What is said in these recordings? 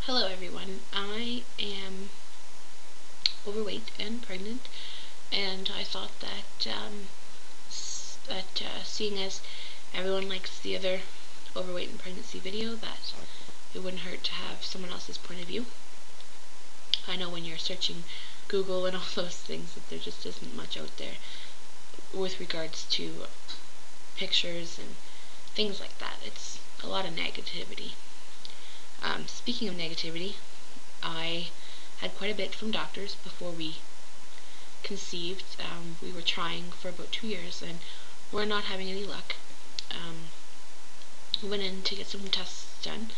Hello everyone, I am overweight and pregnant, and I thought that seeing as everyone likes the other overweight and pregnancy video, that it wouldn't hurt to have someone else's point of view. I know when you're searching Google and all those things that there just isn't much out there with regards to pictures and things like that. It's a lot of negativity. Speaking of negativity, I had quite a bit from doctors before we conceived. We were trying for about 2 years and we're not having any luck. Went in to get some tests done,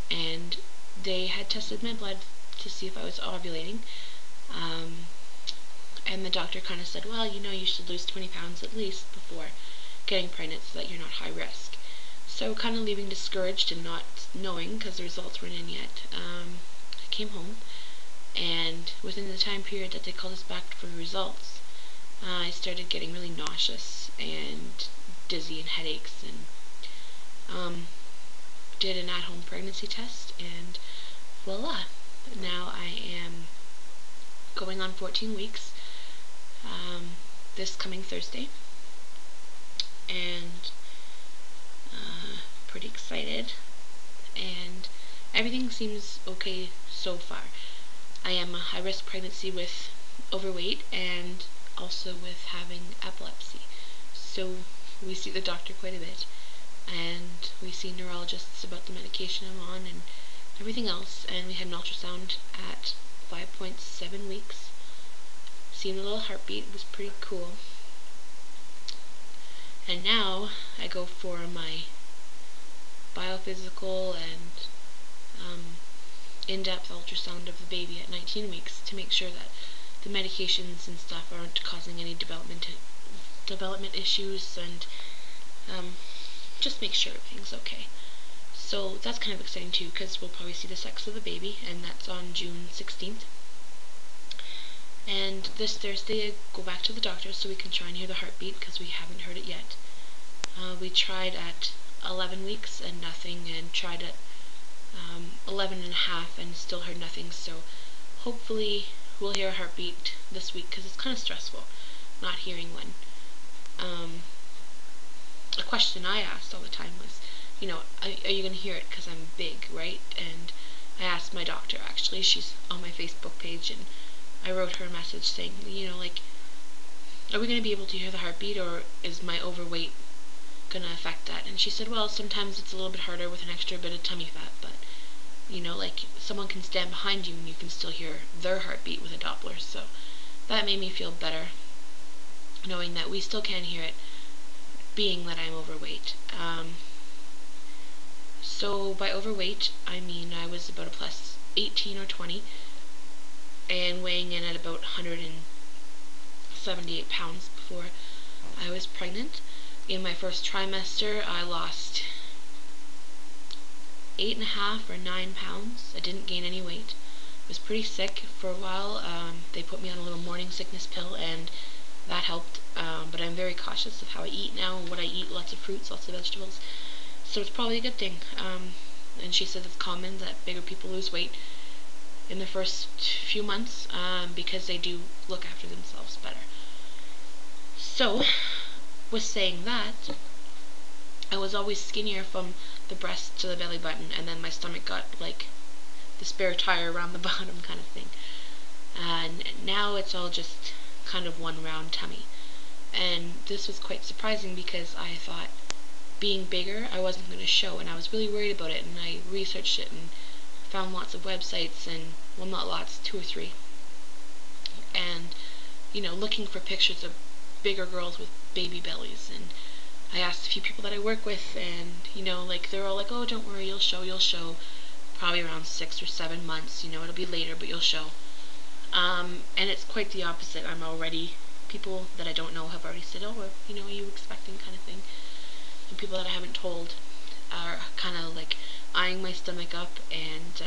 and they had tested my blood to see if I was ovulating. And the doctor kind of said, well, you should lose 20 pounds at least before getting pregnant so that you're not high risk. So kind of leaving discouraged and not knowing, because the results weren't in yet, I came home, and within the time period that they called us back for the results, I started getting really nauseous and dizzy and headaches, and did an at-home pregnancy test, and voila, now I am going on 14 weeks this coming Thursday, and pretty excited, and everything seems okay so far. I am a high-risk pregnancy with overweight and also with having epilepsy, so we see the doctor quite a bit, and we see neurologists about the medication I'm on and everything else, and we had an ultrasound at 5.7 weeks. Seen a little heartbeat. It was pretty cool. And now I go for my biophysical and in-depth ultrasound of the baby at 19 weeks to make sure that the medications and stuff aren't causing any development issues, and just make sure everything's okay. So that's kind of exciting too, because we'll probably see the sex of the baby, and that's on June 16th. And this Thursday I go back to the doctor so we can try and hear the heartbeat, because we haven't heard it yet. We tried at 11 weeks and nothing, and tried at 11 and a half and still heard nothing, so hopefully we'll hear a heartbeat this week, because it's kind of stressful not hearing one. A question I asked all the time was, are you going to hear it because I'm big, right? And I asked my doctor, actually, she's on my Facebook page, and I wrote her a message saying, are we going to be able to hear the heartbeat, or is my overweight going to affect that? And she said, well, sometimes it's a little bit harder with an extra bit of tummy fat, but like someone can stand behind you and you can still hear their heartbeat with a Doppler. So that made me feel better, knowing that we still can hear it, being that I'm overweight. So by overweight, I mean I was about a plus 18 or 20 and weighing in at about 178 pounds before I was pregnant. In my first trimester, I lost 8.5 or 9 pounds. I didn't gain any weight. I was pretty sick for a while. They put me on a little morning sickness pill, and that helped. But I'm very cautious of how I eat now and what I eat. Lots of fruits, lots of vegetables. So it's probably a good thing. And she said it's common that bigger people lose weight in the first few months because they do look after themselves better. So, with saying that, I was always skinnier from the breast to the belly button, and then my stomach got like the spare tire around the bottom kind of thing. And now it's all just kind of one round tummy. And this was quite surprising, because I thought being bigger I wasn't going to show, and I was really worried about it, and I researched it and found lots of websites, and well, not lots, 2 or 3, and looking for pictures of bigger girls with baby bellies. And I asked a few people that I work with, and they're all like, oh, don't worry, you'll show probably around 6 or 7 months, it'll be later, but you'll show. And it's quite the opposite. People that I don't know have already said, oh, are you expecting, kind of thing. And people that I haven't told are kind of like eyeing my stomach up, and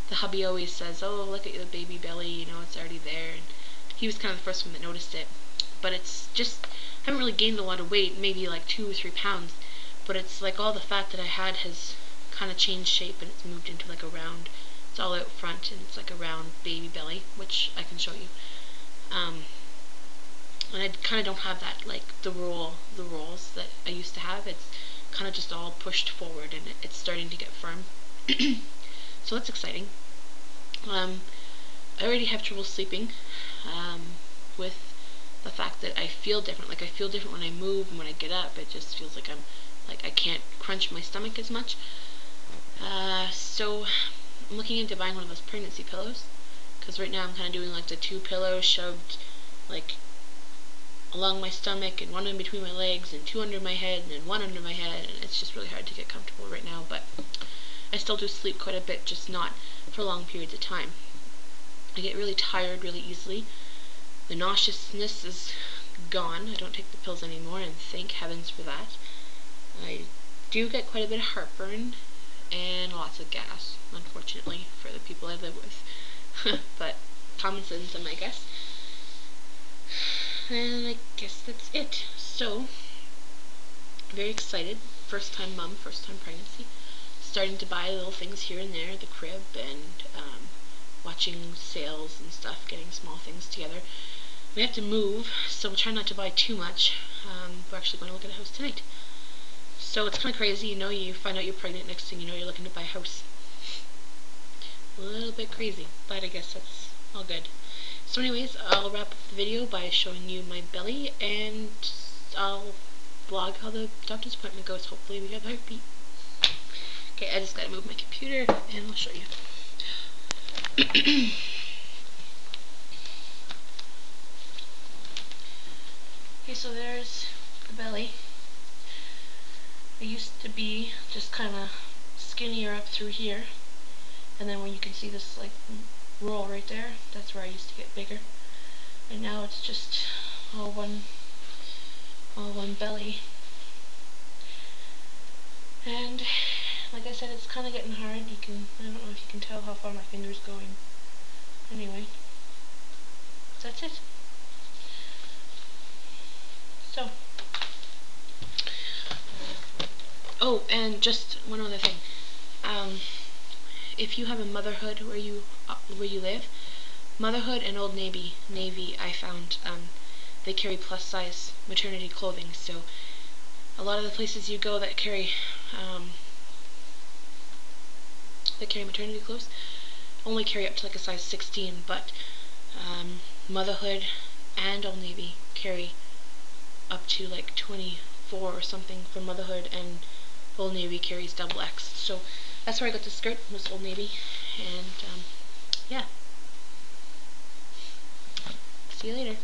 the hubby always says, oh, look at the baby belly, it's already there. And he was kind of the first one that noticed it. But it's just, I haven't really gained a lot of weight, maybe like 2 or 3 pounds, but it's like all the fat that I had has kind of changed shape and it's moved into like a round. It's all out front and it's like a round baby belly, which I can show you. And I kind of don't have that, like the rolls that I used to have. It's kind of just all pushed forward and it's starting to get firm. So that's exciting. I already have trouble sleeping with the fact that I feel different. Like I feel different when I move and when I get up. It just feels like I can't crunch my stomach as much. So I'm looking into buying one of those pregnancy pillows, because right now I'm kind of doing like the 2 pillows shoved like along my stomach and 1 in between my legs and 2 under my head and then 1 under my head, and it's just really hard to get comfortable right now. But I still do sleep quite a bit, just not for long periods of time. I get really tired really easily. The nauseousness is gone. I don't take the pills anymore, and thank heavens for that. I do get quite a bit of heartburn and lots of gas, unfortunately, for the people I live with. But common symptom, I guess. And I guess that's it. So, very excited. First time mom, first time pregnancy. Starting to buy little things here and there, the crib, and watching sales and stuff, getting small things together. We have to move, so we'll try not to buy too much. We're actually going to look at a house tonight. So it's kind of crazy, you find out you're pregnant, next thing you know you're looking to buy a house. A little bit crazy, but I guess that's all good. So anyways, I'll wrap up the video by showing you my belly, and I'll vlog how the doctor's appointment goes. Hopefully we have a heartbeat. Okay, I just gotta move my computer, and I'll show you. Okay, so there's the belly. It used to be just kind of skinnier up through here, and then when you can see this like roll right there, that's where I used to get bigger. And now it's just all one belly. And like I said, it's kind of getting hard. I don't know if you can tell how far my finger's going. Anyway, so that's it. So, oh, and just one other thing. If you have a Motherhood where you live, Motherhood and Old Navy, I found they carry plus size maternity clothing. So a lot of the places you go that carry maternity clothes only carry up to like a size 16, but Motherhood and Old Navy carry up to like 24 or something for Motherhood, and Old Navy carries double X. So that's where I got the skirt, was Old Navy, and yeah. See you later.